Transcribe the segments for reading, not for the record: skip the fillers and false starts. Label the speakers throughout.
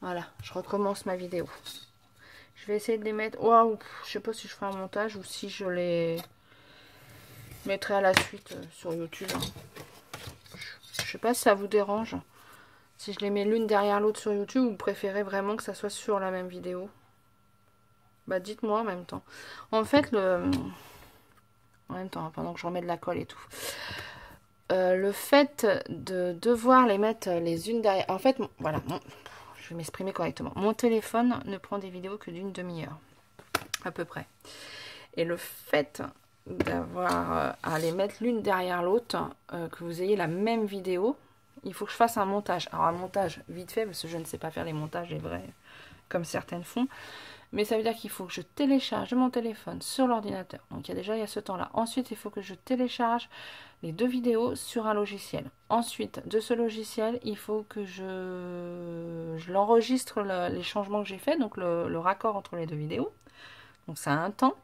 Speaker 1: Voilà, je recommence ma vidéo. Je vais essayer de les mettre... Waouh, je sais pas si je ferai un montage ou si je les mettrai à la suite sur YouTube. Je sais pas si ça vous dérange. Si je les mets l'une derrière l'autre sur YouTube, ou vous préférez vraiment que ça soit sur la même vidéo? Bah dites-moi en même temps. En fait, en même temps, pendant que je remets de la colle et tout. Le fait de devoir les mettre les unes derrière... En fait, voilà, je vais m'exprimer correctement. Mon téléphone ne prend des vidéos que d'une demi-heure, à peu près. Et le fait d'avoir à les mettre l'une derrière l'autre, que vous ayez la même vidéo, il faut que je fasse un montage. Alors un montage vite fait, parce que je ne sais pas faire les montages les vrais, comme certaines font. Mais ça veut dire qu'il faut que je télécharge mon téléphone sur l'ordinateur. Donc il y a ce temps-là. Ensuite, il faut que je télécharge les 2 vidéos sur un logiciel. Ensuite, de ce logiciel, il faut que je l'enregistre les changements que j'ai faits, donc le raccord entre les 2 vidéos. Donc ça a un temps.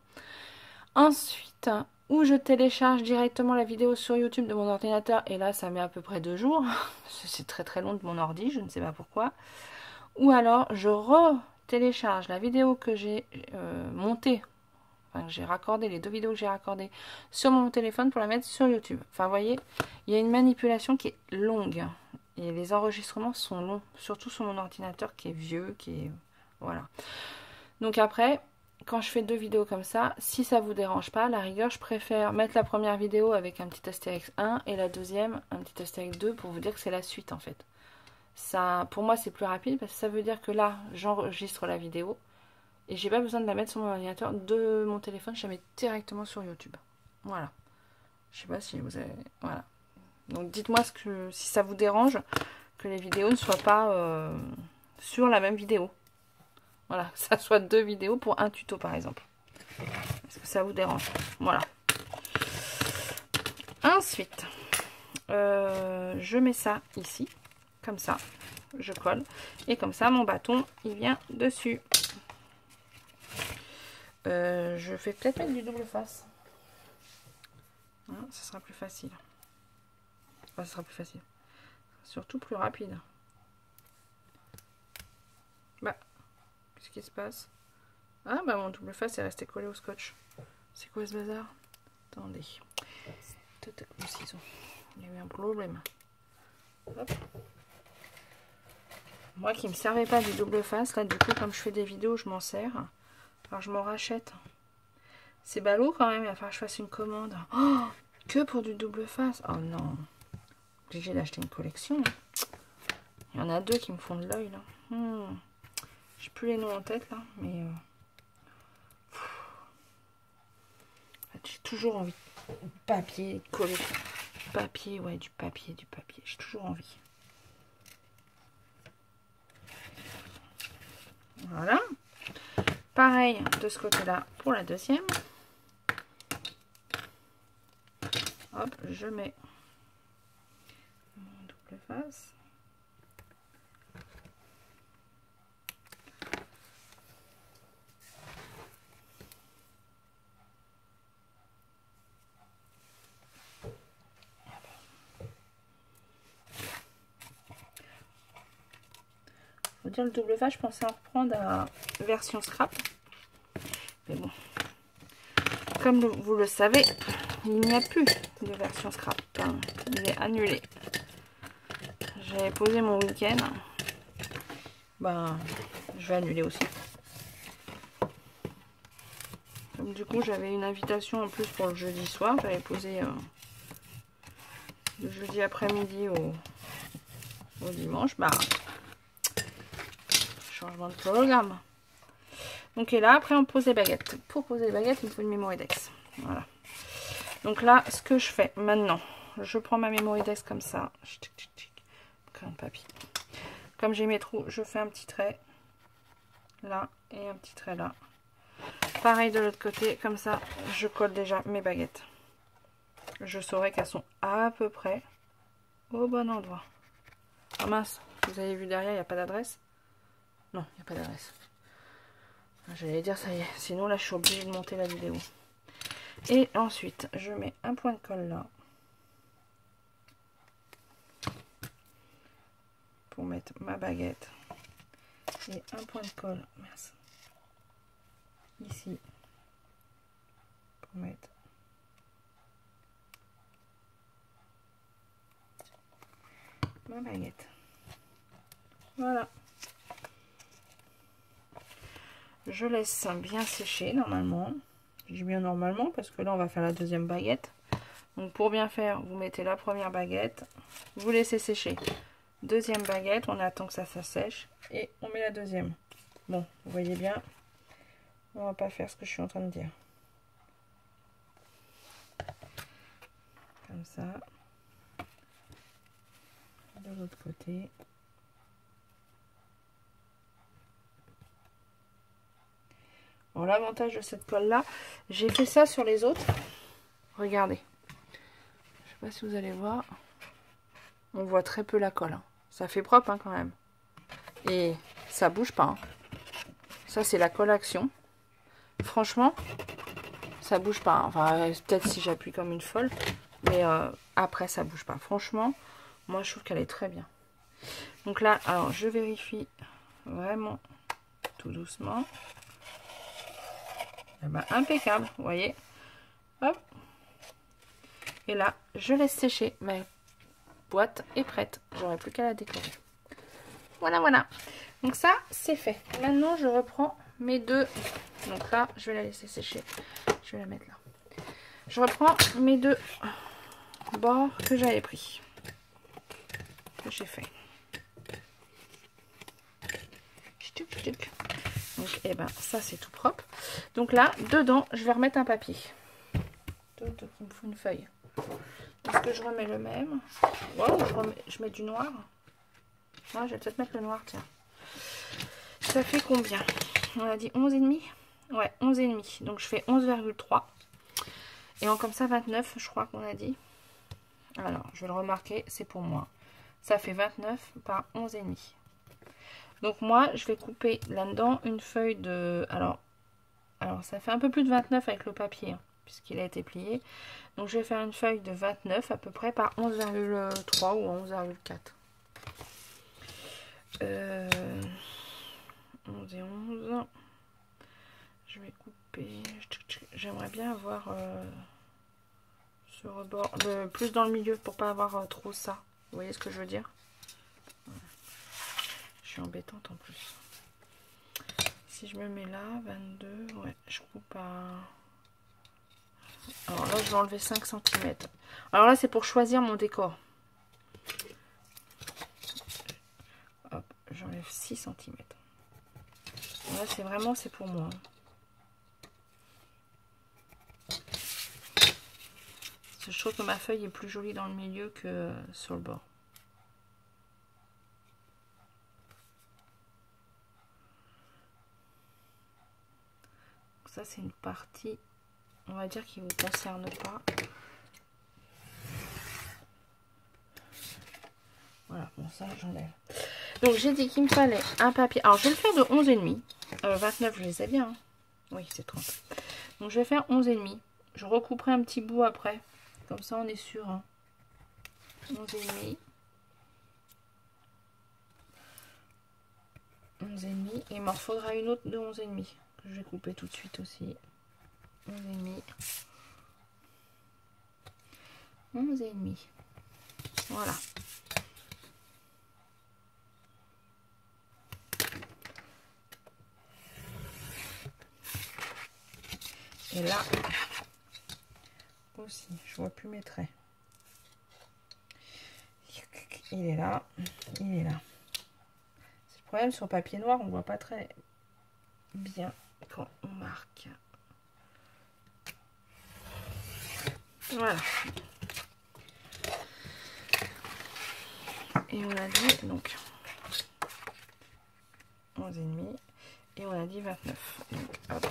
Speaker 1: Ensuite, ou je télécharge directement la vidéo sur YouTube de mon ordinateur, et là ça met à peu près 2 jours. C'est très très long de mon ordi, je ne sais pas pourquoi. Ou alors je télécharge la vidéo que j'ai montée, enfin j'ai raccordé, les 2 vidéos que j'ai raccordées sur mon téléphone pour la mettre sur YouTube. Enfin vous voyez, il y a une manipulation qui est longue. Et les enregistrements sont longs, surtout sur mon ordinateur qui est vieux, qui est... Voilà. Donc après, quand je fais 2 vidéos comme ça, si ça vous dérange pas, à la rigueur, je préfère mettre la première vidéo avec un petit Astérix 1 et la deuxième, un petit Astérix 2 pour vous dire que c'est la suite en fait. Ça, pour moi, c'est plus rapide parce que ça veut dire que là, j'enregistre la vidéo et j'ai pas besoin de la mettre sur mon ordinateur de mon téléphone, je la mets directement sur YouTube. Voilà. Je sais pas si vous avez... Voilà. Donc dites-moi si ça vous dérange que les vidéos ne soient pas sur la même vidéo. Voilà, que ça soit 2 vidéos pour un tuto par exemple. Est-ce que ça vous dérange? Voilà. Ensuite, je mets ça ici, comme ça. Je colle. Et comme ça, mon bâton, il vient dessus. Je vais peut-être mettre du double face. Hein, ça sera plus facile. Enfin, ça sera plus facile. Surtout plus rapide. Bah, qu'est-ce qui se passe? Ah, bah mon double face est resté collé au scotch. C'est quoi ce bazar? Attendez. Mon ciseau. Il y a eu un problème. Hop. Moi qui me servais pas du double face, là du coup comme je fais des vidéos je m'en sers. Alors je m'en rachète. C'est ballot quand même, il va falloir que je fasse une commande. Oh, que pour du double face. Oh non. Obligé d'acheter une collection. Il y en a 2 qui me font de l'œil là. J'ai plus les noms en tête là, mais j'ai toujours envie de papier, de coller. Papier, ouais, du papier. J'ai toujours envie. Voilà. Pareil de ce côté-là pour la deuxième. Hop, je mets mon double face. Faut dire le double face, je pensais en reprendre à version scrap. Mais bon, comme vous le savez, il n'y a plus de version scrap. Enfin, il est annulé. J'avais posé mon week-end. Ben, je vais annuler aussi. Comme du coup, j'avais une invitation en plus pour le jeudi soir. J'avais posé le jeudi après-midi au dimanche. Bah, changement de programme. Donc, et là, après, on pose les baguettes. Pour poser les baguettes, il me faut une Mémoridex. Voilà. Donc là, ce que je fais maintenant, je prends ma Mémoridex comme ça. Crayon de papier. Comme j'ai mes trous, je fais un petit trait là et un petit trait là. Pareil de l'autre côté, comme ça, je colle déjà mes baguettes. Je saurai qu'elles sont à peu près au bon endroit. Ah mince, vous avez vu derrière, il n'y a pas d'adresse? Non, il n'y a pas d'adresse. J'allais dire ça y est, sinon là je suis obligée de monter la vidéo. Et ensuite, je mets un point de colle là. Pour mettre ma baguette et un point de colle, merci, ici, pour mettre ma baguette. Voilà. Je laisse bien sécher normalement. Je dis bien normalement parce que là on va faire la deuxième baguette. Donc pour bien faire, vous mettez la première baguette, vous laissez sécher. Deuxième baguette, on attend que ça sèche et on met la deuxième. Bon, vous voyez bien, on va pas faire ce que je suis en train de dire. Comme ça. De l'autre côté. Bon, l'avantage de cette colle là, j'ai fait ça sur les autres. Regardez. Je sais pas si vous allez voir. On voit très peu la colle. Hein. Ça fait propre hein, quand même. Et ça bouge pas. Hein. Ça c'est la colle action. Franchement, ça bouge pas. Hein. Enfin, peut-être si j'appuie comme une folle. Mais après ça bouge pas. Franchement, moi je trouve qu'elle est très bien. Donc là, alors je vérifie vraiment tout doucement. Et ben, impeccable, vous voyez. Hop. Et là, je laisse sécher. Ma boîte est prête. J'aurai plus qu'à la décorer. Voilà, voilà. Donc ça, c'est fait. Maintenant, je reprends mes deux. Donc là, je vais la laisser sécher. Je vais la mettre là. Je reprends mes deux bords que j'avais pris. Que j'ai fait. Donc, et ben, ça, c'est tout propre. Donc là, dedans, je vais remettre un papier. Il me faut une feuille. Est-ce que je remets le même? Wow, je mets du noir. Moi, je vais peut-être mettre le noir, tiens. Ça fait combien? On a dit 11,5. Ouais, 11,5. Donc, je fais 11,3. Et en comme ça, 29, je crois qu'on a dit. Alors, je vais le remarquer, c'est pour moi. Ça fait 29 par 11,5. Donc, moi, je vais couper là-dedans une feuille de... Alors, ça fait un peu plus de 29 avec le papier, hein, puisqu'il a été plié. Donc, je vais faire une feuille de 29 à peu près par 11,3 ou 11,4. 11 et 11. Je vais couper. J'aimerais bien avoir ce rebord plus dans le milieu pour pas avoir trop ça. Vous voyez ce que je veux dire? Je suis embêtante en plus. Si je me mets là, 22, ouais, je coupe à... Alors là, je vais enlever 5 cm. Alors là, c'est pour choisir mon décor. Hop, j'enlève 6 cm. Là, c'est vraiment, c'est pour moi. Je trouve que ma feuille est plus jolie dans le milieu que sur le bord. Ça, c'est une partie, on va dire, qui ne vous concerne pas. Voilà, bon, ça, j'enlève. Donc, j'ai dit qu'il me fallait un papier. Alors, je vais le faire de 11,5. 29, je les ai bien. Hein. Oui, c'est 30. Donc, je vais faire 11,5. Je recouperai un petit bout après. Comme ça, on est sûr. Hein. 11,5. 11,5. Et il m'en faudra une autre de 11,5. Que je vais couper tout de suite aussi. 11,5. 11,5. Voilà. Et là aussi, je vois plus mes traits. Il est là, il est là. C'est le problème sur papier noir, on voit pas très bien quand on marque. Voilà. Et on a dit donc 11,5 et on a dit 29. Donc hop,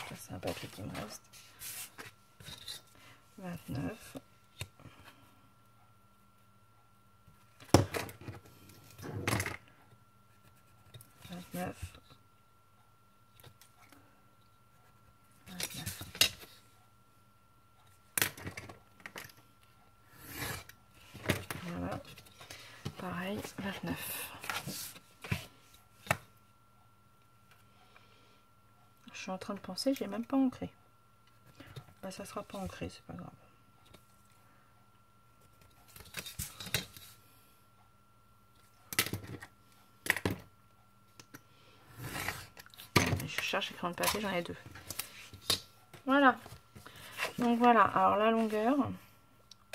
Speaker 1: ça c'est un papier qui me reste. 29. 29. 29. Voilà. Pareil, 29. suis en train de penser, j'ai même pas ancré. Bah, ça sera pas ancré, c'est pas grave. Je cherche les crayons de papier, j'en ai 2. Voilà. Donc voilà, alors la longueur,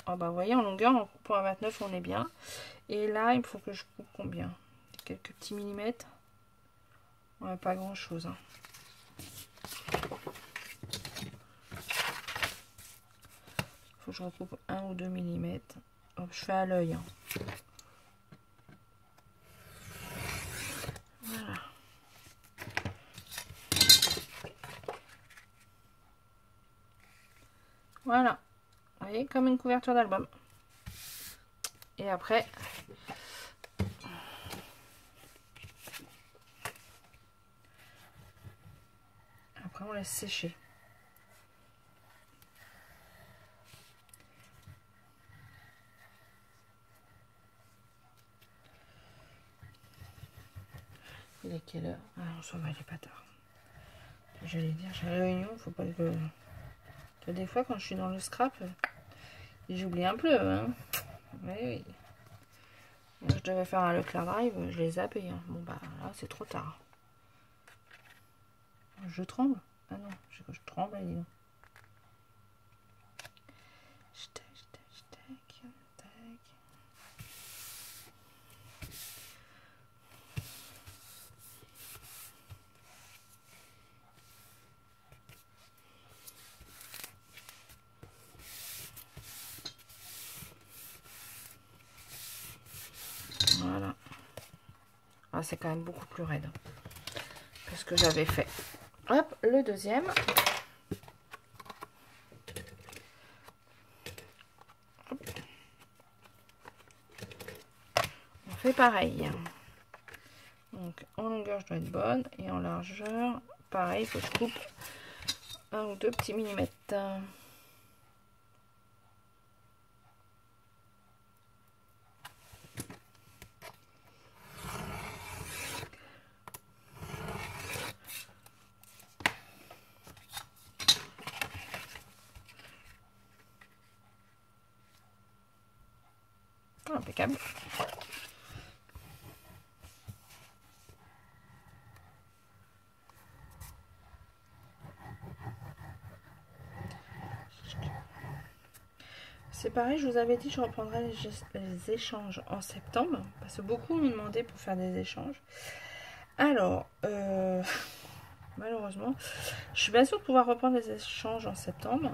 Speaker 1: oh bah vous voyez, en longueur, en coupant à 29, on est bien. Et là, il faut que je coupe combien? Quelques petits millimètres. Ouais, pas grand chose. Hein. Faut que je recoupe 1 ou 2 millimètres. Hop, je fais à l'œil. Hein. Voilà. Voilà. Vous voyez, comme une couverture d'album. Et après, on laisse sécher. Il est quelle heure? Ah non, ça va, il est pas tard. J'allais dire, j'ai réunion, faut pas que des fois quand je suis dans le scrap, j'oublie un peu. Hein. Oui, oui. Là, je devais faire un Leclerc Drive, je les zappé. Hein. Bon bah là c'est trop tard. Je tremble? Ah non, je tremble, allez. Voilà. Ah, c'est quand même beaucoup plus raide que ce que j'avais fait. Hop, le deuxième. Hop. On fait pareil. Donc en longueur, je dois être bonne. Et en largeur, pareil, il faut que je coupe 1 ou 2 petits millimètres. Impeccable. C'est pareil, je vous avais dit, je reprendrai les échanges en septembre, parce que beaucoup m'ont demandé pour faire des échanges. Alors, malheureusement, je suis pas sûre de pouvoir reprendre les échanges en septembre.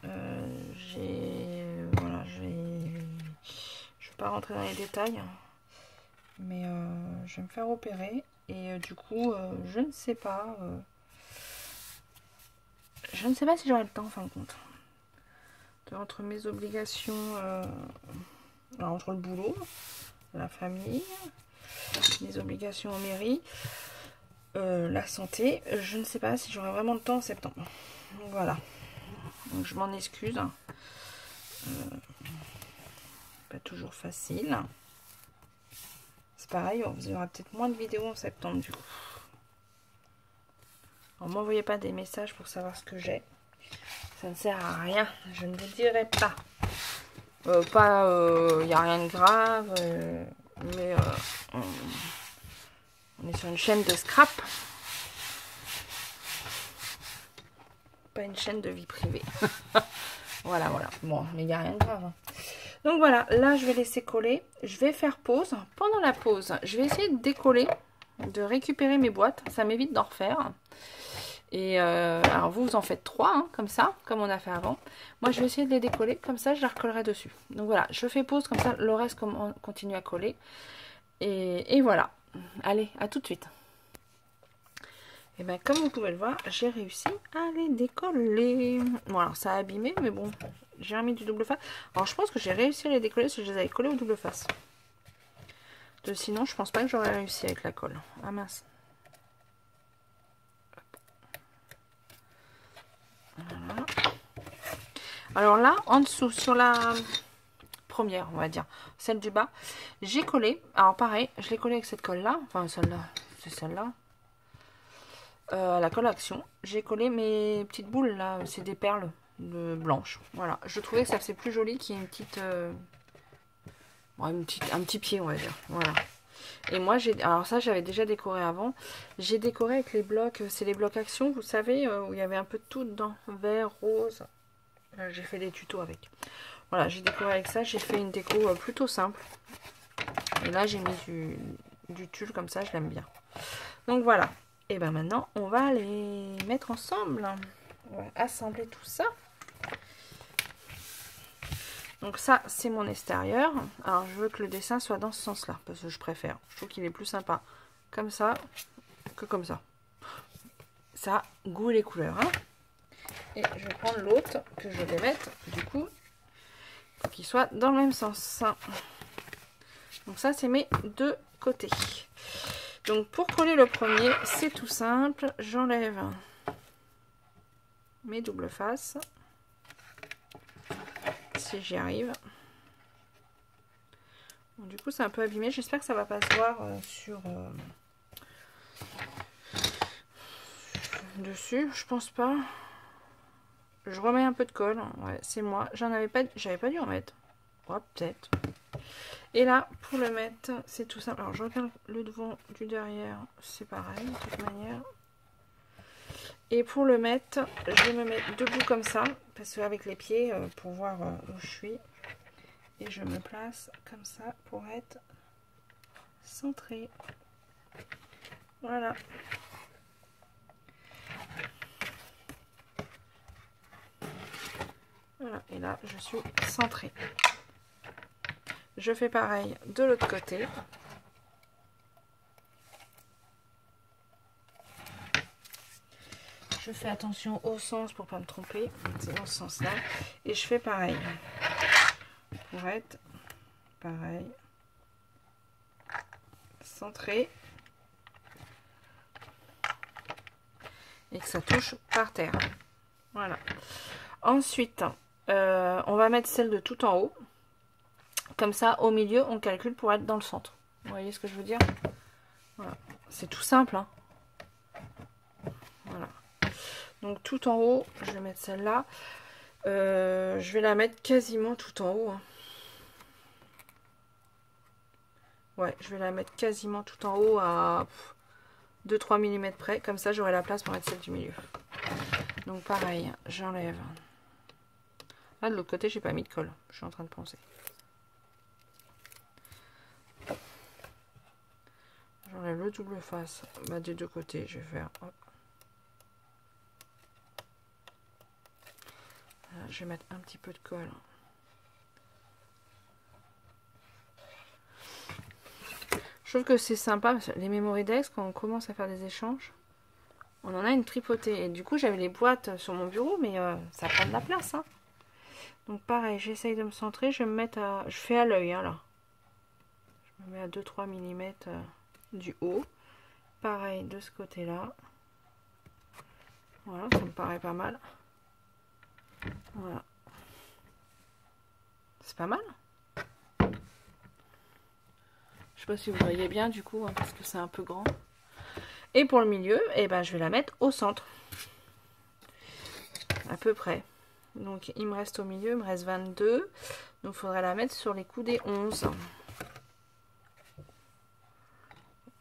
Speaker 1: Voilà, je vais pas rentrer dans les détails, mais je vais me faire opérer et du coup, je ne sais pas si j'aurai le temps en fin de compte. Entre mes obligations, entre le boulot, la famille, mes obligations en mairie, la santé, je ne sais pas si j'aurai vraiment le temps en septembre. Donc voilà. Donc je m'en excuse. Pas toujours facile. C'est pareil, il y aura peut-être moins de vidéos en septembre du coup. Alors m'envoyez pas des messages pour savoir ce que j'ai. Ça ne sert à rien, je ne vous dirai pas. Il n'y a rien de grave, mais on est sur une chaîne de scrap. Pas une chaîne de vie privée. Voilà. Bon, mais il n'y a rien de grave. Hein. Donc voilà, là je vais laisser coller. Je vais faire pause. Pendant la pause, je vais essayer de décoller, de récupérer mes boîtes. Ça m'évite d'en refaire. Et alors vous en faites 3, hein, comme ça, comme on a fait avant. Moi je vais essayer de les décoller, comme ça je les recollerai dessus. Donc voilà, je fais pause, comme ça le reste continue à coller. Et voilà. Allez, à tout de suite. Et bien comme vous pouvez le voir, j'ai réussi à les décoller. Bon alors ça a abîmé, mais bon, j'ai remis du double face. Alors je pense que j'ai réussi à les décoller si je les avais collés au double face. Sinon je pense pas que j'aurais réussi avec la colle. Ah mince. Voilà. Alors là, en dessous, sur la première, on va dire, celle du bas, j'ai collé. Alors pareil, je l'ai collé avec cette colle-là. Enfin, celle-là, c'est celle-là. la colle action, j'ai collé mes petites boules là, c'est des perles blanches. Voilà, je trouvais que ça faisait plus joli qu'il y ait une petite, un petit pied, on va dire. Voilà. Et moi, alors ça, j'avais déjà décoré avant. J'ai décoré avec les blocs, c'est les blocs action, vous savez, où il y avait un peu de tout dedans, vert, rose. J'ai fait des tutos avec. Voilà, j'ai décoré avec ça. J'ai fait une déco plutôt simple. Et là, j'ai mis du tulle comme ça, je l'aime bien. Donc voilà. Et ben maintenant, on va les mettre ensemble. On va assembler tout ça. Donc ça, c'est mon extérieur. Alors, je veux que le dessin soit dans ce sens-là, parce que je préfère. Je trouve qu'il est plus sympa comme ça que comme ça. Ça, goût et les couleurs. Hein. Et je vais prendre l'autre, que je vais mettre, du coup, pour qu'il soit dans le même sens. Donc ça, c'est mes deux côtés. Donc, pour coller le premier, c'est tout simple. J'enlève mes doubles faces. Si j'y arrive. Bon, du coup, c'est un peu abîmé. J'espère que ça va pas se voir sur dessus. Je pense pas. Je remets un peu de colle. Ouais, c'est moi. J'avais pas dû en mettre. Ouais, peut-être. Et là, pour le mettre, c'est tout simple. Alors, je regarde le devant du derrière. C'est pareil, de toute manière. Et pour le mettre, je vais me mettre debout comme ça. Parce qu'avec les pieds, pour voir où je suis. Et je me place comme ça pour être centré. Voilà. Voilà. Et là, je suis centrée. Je fais pareil de l'autre côté. Je fais attention au sens pour pas me tromper. C'est dans ce sens-là. Et je fais pareil. Pour être pareil. Centré. Et que ça touche par terre. Voilà. Ensuite, on va mettre celle de tout en haut. Comme ça, au milieu, on calcule pour être dans le centre. Vous voyez ce que je veux dire? Voilà. C'est tout simple. Hein. Voilà. Donc tout en haut, je vais mettre celle-là. Je vais la mettre quasiment tout en haut. Hein. Ouais, je vais la mettre quasiment tout en haut à 2-3 mm près. Comme ça, j'aurai la place pour mettre celle du milieu. Donc pareil, j'enlève. Là, de l'autre côté, j'ai pas mis de colle. Je suis en train de penser. J'enlève le double face des deux côtés. Je vais faire... Hop. Là, je vais mettre un petit peu de colle. Je trouve que c'est sympa, parce que les Memoridex, quand on commence à faire des échanges, on en a une tripotée. Et du coup, j'avais les boîtes sur mon bureau, mais ça prend de la place. Hein. Donc pareil, j'essaye de me centrer. Je vais me mettre à... Je fais à l'œil, hein, là. Je me mets à 2-3 mm du haut. Pareil de ce côté-là. Voilà, ça me paraît pas mal. Voilà. C'est pas mal. Je sais pas si vous voyez bien du coup, hein, parce que c'est un peu grand. Et pour le milieu, eh ben, je vais la mettre au centre. À peu près. Donc il me reste au milieu, il me reste 22. Donc il faudrait la mettre sur les coups des 11.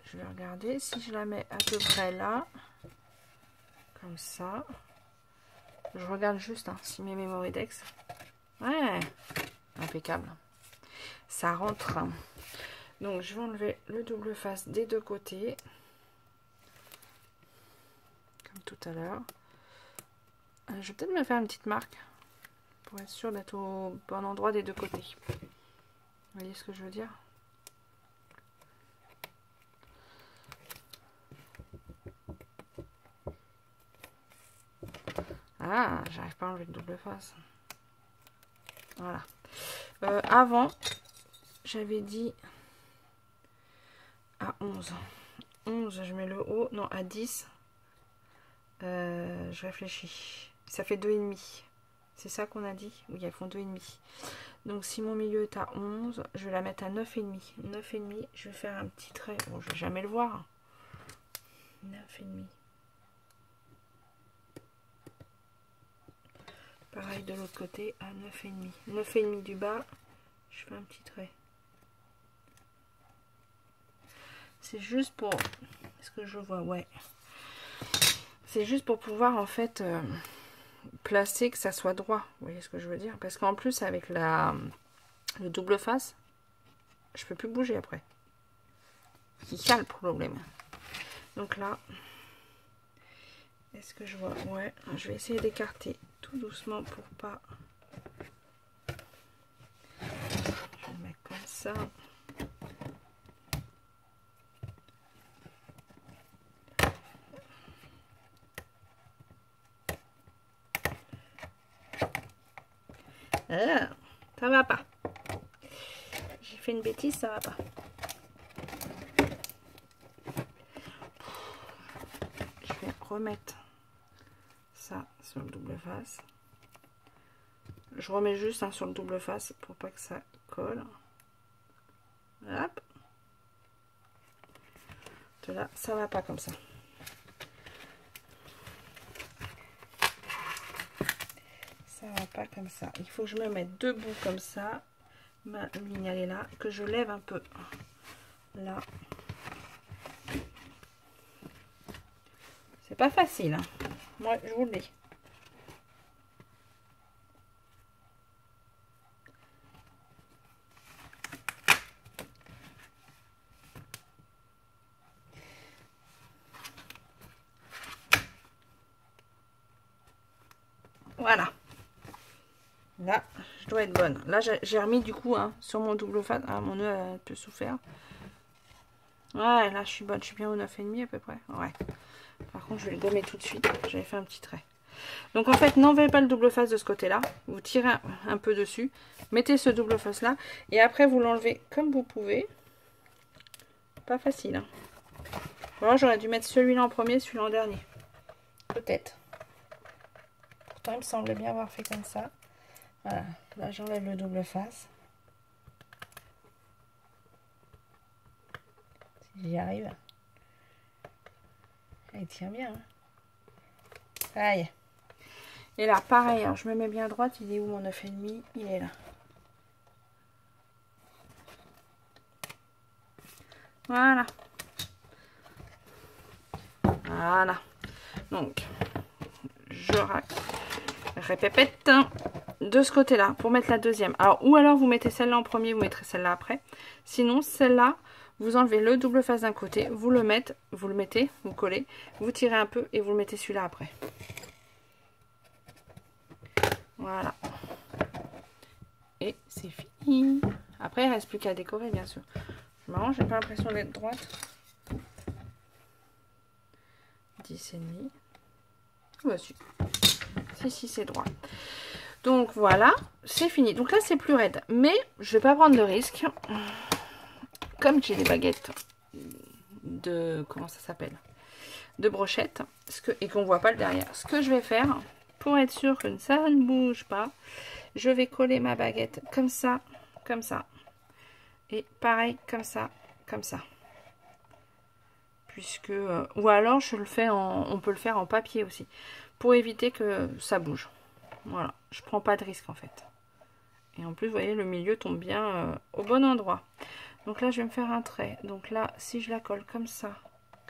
Speaker 1: Je vais regarder si je la mets à peu près là. Comme ça. Je regarde juste hein, si mes Memoridex. Ouais, impeccable. Ça rentre. Donc je vais enlever le double face des deux côtés. Comme tout à l'heure. Je vais peut-être me faire une petite marque. Pour être sûr d'être au bon endroit des deux côtés. Vous voyez ce que je veux dire? Ah, j'arrive pas à enlever le double face. Voilà. Avant, j'avais dit à 11. 11, je mets le haut. Non, à 10. Je réfléchis. Ça fait 2,5. C'est ça qu'on a dit? Oui, elles font 2,5. Donc, si mon milieu est à 11, je vais la mettre à 9,5. 9,5, je vais faire un petit trait. Bon, je vais jamais le voir. 9,5. Pareil de l'autre côté à 9,5. 9,5 du bas, je fais un petit trait. C'est juste pour... Est-ce que je vois? Ouais. C'est juste pour pouvoir en fait placer que ça soit droit. Vous voyez ce que je veux dire? Parce qu'en plus avec le double face, je peux plus bouger après. C'est ça le problème. Donc là, est-ce que je vois? Ouais, je vais essayer d'écarter tout doucement pour pas... Je vais le mettre comme ça. Ah, ça va pas. J'ai fait une bêtise, ça va pas. Je vais remettre ça sur le double face. Je remets juste sur le double face pour pas que ça colle. Hop. Là, ça va pas comme ça. Ça va pas comme ça. Il faut que je me mette debout comme ça. Ma ligne elle est là. Que je lève un peu. Là. C'est pas facile. Hein. Moi, je vous le dis. Voilà. Là, je dois être bonne. Là, j'ai remis du coup sur mon double face. Ah, mon nœud a un peu souffert. Ouais, là, je suis bonne. Je suis bien au 9,5 à peu près. Ouais. Par contre, je vais le gommer tout de suite. J'avais fait un petit trait. Donc, en fait, n'enlevez pas le double face de ce côté-là. Vous tirez un peu dessus. Mettez ce double face-là. Et après, vous l'enlevez comme vous pouvez. Pas facile. Hein. Alors, j'aurais dû mettre celui-là en premier, celui-là en dernier. Peut-être. Pourtant, il me semble bien avoir fait comme ça. Voilà. Là, j'enlève le double face. Si j'y arrive. Il tient bien. Hein. Aïe. Et là, pareil, alors je me mets bien à droite. Il est où mon 9,5? Il est là. Voilà. Voilà. Donc, je répète de ce côté-là pour mettre la deuxième. Alors, ou alors vous mettez celle-là en premier, vous mettrez celle-là après. Sinon, celle-là, vous enlevez le double face d'un côté, vous le mettez, vous collez, vous tirez un peu et vous le mettez celui-là après. Voilà. Et c'est fini. Après, il ne reste plus qu'à décorer, bien sûr. C'est marrant, j'ai pas l'impression d'être droite. 10,5. Oh, bah, si, c'est droit. Donc voilà, c'est fini. Donc là, c'est plus raide. Mais je vais pas prendre de risque. Comme j'ai des baguettes de... Comment ça s'appelle? De brochette. Et qu'on voit pas le derrière. Ce que je vais faire, pour être sûr que ça ne bouge pas, je vais coller ma baguette comme ça, comme ça. Et pareil, comme ça, comme ça. Puisque... ou alors, je le fais on peut le faire en papier aussi. Pour éviter que ça bouge. Voilà, je prends pas de risque en fait. Et en plus, vous voyez, le milieu tombe bien au bon endroit. Donc là, je vais me faire un trait. Donc là, si je la colle comme ça,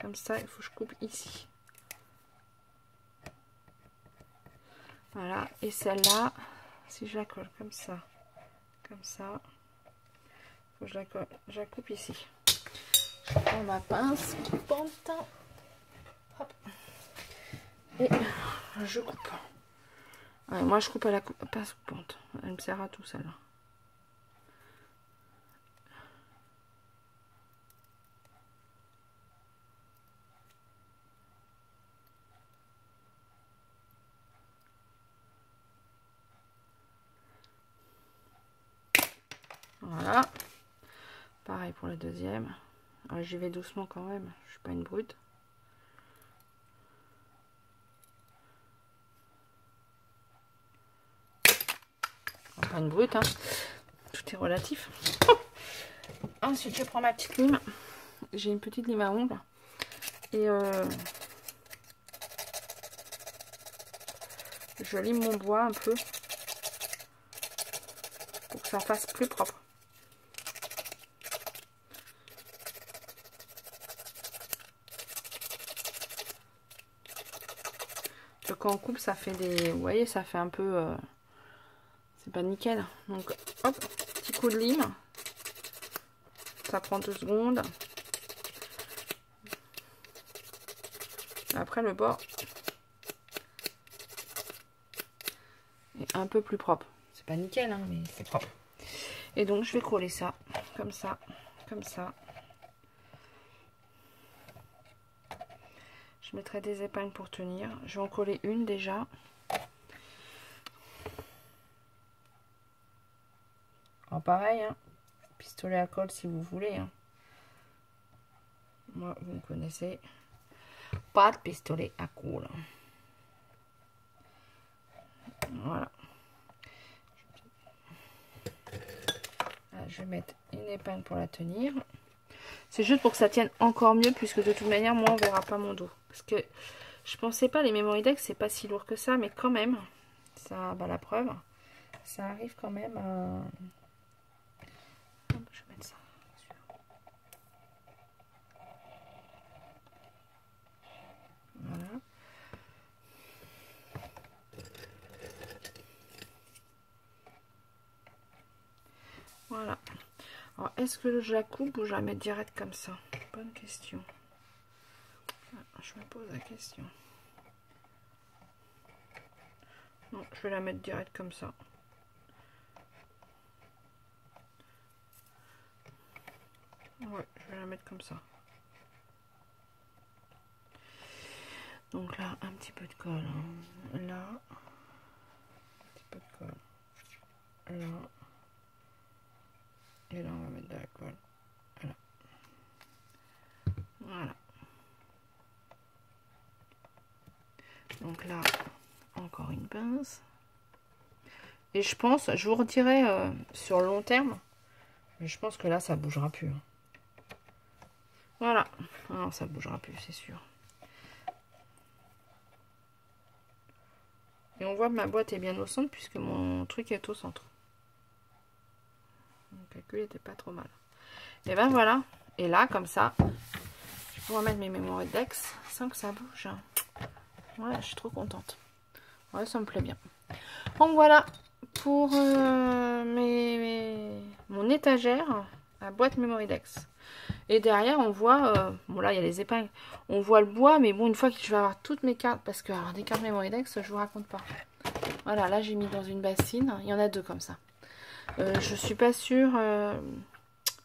Speaker 1: il faut que je coupe ici. Voilà, et celle-là, si je la colle comme ça, il faut que je la coupe ici. Je prends ma pince coupante. Hop. Et je coupe. Ouais, moi, je coupe à la pince coupante. Elle me sert à tout, celle-là. Voilà. Pareil pour la deuxième. J'y vais doucement quand même. Je suis pas une brute. Enfin, pas une brute, hein. Tout est relatif. Ensuite, je prends ma petite lime. J'ai une petite lime à ongles. Et je lime mon bois un peu. que ça fasse plus propre. Quand on coupe, ça fait des... Vous voyez, ça fait un peu... C'est pas nickel. Donc, hop, petit coup de lime. Ça prend 2 secondes. Après, le bord est un peu plus propre. C'est pas nickel, hein, mais c'est propre. Et donc, je vais coller ça, comme ça, comme ça. Je mettrai des épingles pour tenir. Je vais en coller une déjà. Alors pareil, hein, pistolet à colle si vous voulez. Hein. Moi, vous me connaissez. Pas de pistolet à colle. Voilà. Là, je vais mettre une épingle pour la tenir. C'est juste pour que ça tienne encore mieux, puisque de toute manière, moi, on verra pas mon dos. Parce que je pensais pas, les Memory-Dex, c'est pas si lourd que ça, mais quand même, ça, bah, la preuve, ça arrive quand même à... Je vais mettre ça. Voilà. Voilà. Alors, est-ce que je la coupe ou je la mets direct comme ça? Bonne question. Je me pose la question. Non, je vais la mettre direct comme ça. Ouais, je vais la mettre comme ça. Donc là, un petit peu de colle. Hein. Là. Un petit peu de colle. Là. Et là, on va mettre de la colle. Voilà. Voilà. Donc là, encore une pince. Et je pense, je vous redirai sur le long terme. Mais je pense que là, ça bougera plus. Hein. Voilà. Non, ça bougera plus, c'est sûr. Et on voit que ma boîte est bien au centre puisque mon truc est au centre. Mon calcul n'était pas trop mal. Et ben voilà. Et là, comme ça, je vais pouvoir mettre mes Memory-Dex sans que ça bouge. Ouais, je suis trop contente. Ouais, ça me plaît bien. Donc voilà pour mon étagère à boîte Memory-Dex. Et derrière, on voit, bon là, il y a les épingles, on voit le bois, mais bon, une fois que je vais avoir toutes mes cartes, parce que alors, des cartes Memory-Dex, je vous raconte pas. Voilà, là, j'ai mis dans une bassine, il y en a 2 comme ça. Je suis pas sûre,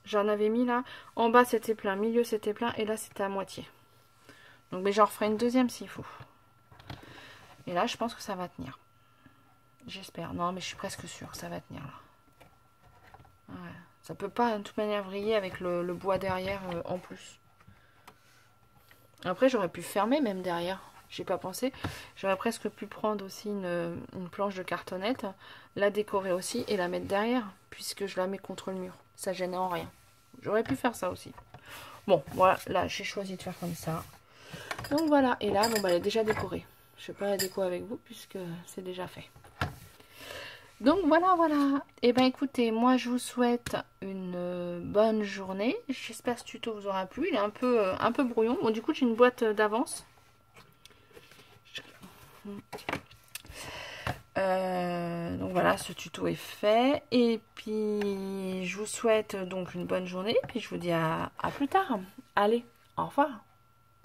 Speaker 1: j'en avais mis là, en bas c'était plein, milieu c'était plein, et là c'était à moitié. Donc, mais j'en referai une deuxième s'il faut. Et là, je pense que ça va tenir. J'espère. Non, mais je suis presque sûre que ça va tenir là. Ouais. Ça peut pas de toute manière vriller avec le bois derrière en plus. Après, j'aurais pu fermer même derrière. J'ai pas pensé. J'aurais presque pu prendre aussi une planche de cartonnette, la décorer aussi et la mettre derrière, puisque je la mets contre le mur. Ça gênait en rien. J'aurais pu faire ça aussi. Bon, voilà. Là, j'ai choisi de faire comme ça. Donc voilà. Et là, bon, bah, elle est déjà décorée. Je fais pas la déco avec vous puisque c'est déjà fait. Donc voilà, voilà. Et ben écoutez, moi je vous souhaite une bonne journée. J'espère que ce tuto vous aura plu. Il est un peu brouillon. Bon, du coup, j'ai une boîte d'avance. Donc voilà, ce tuto est fait. Et puis, je vous souhaite donc une bonne journée. Et puis, je vous dis à plus tard. Allez, au revoir.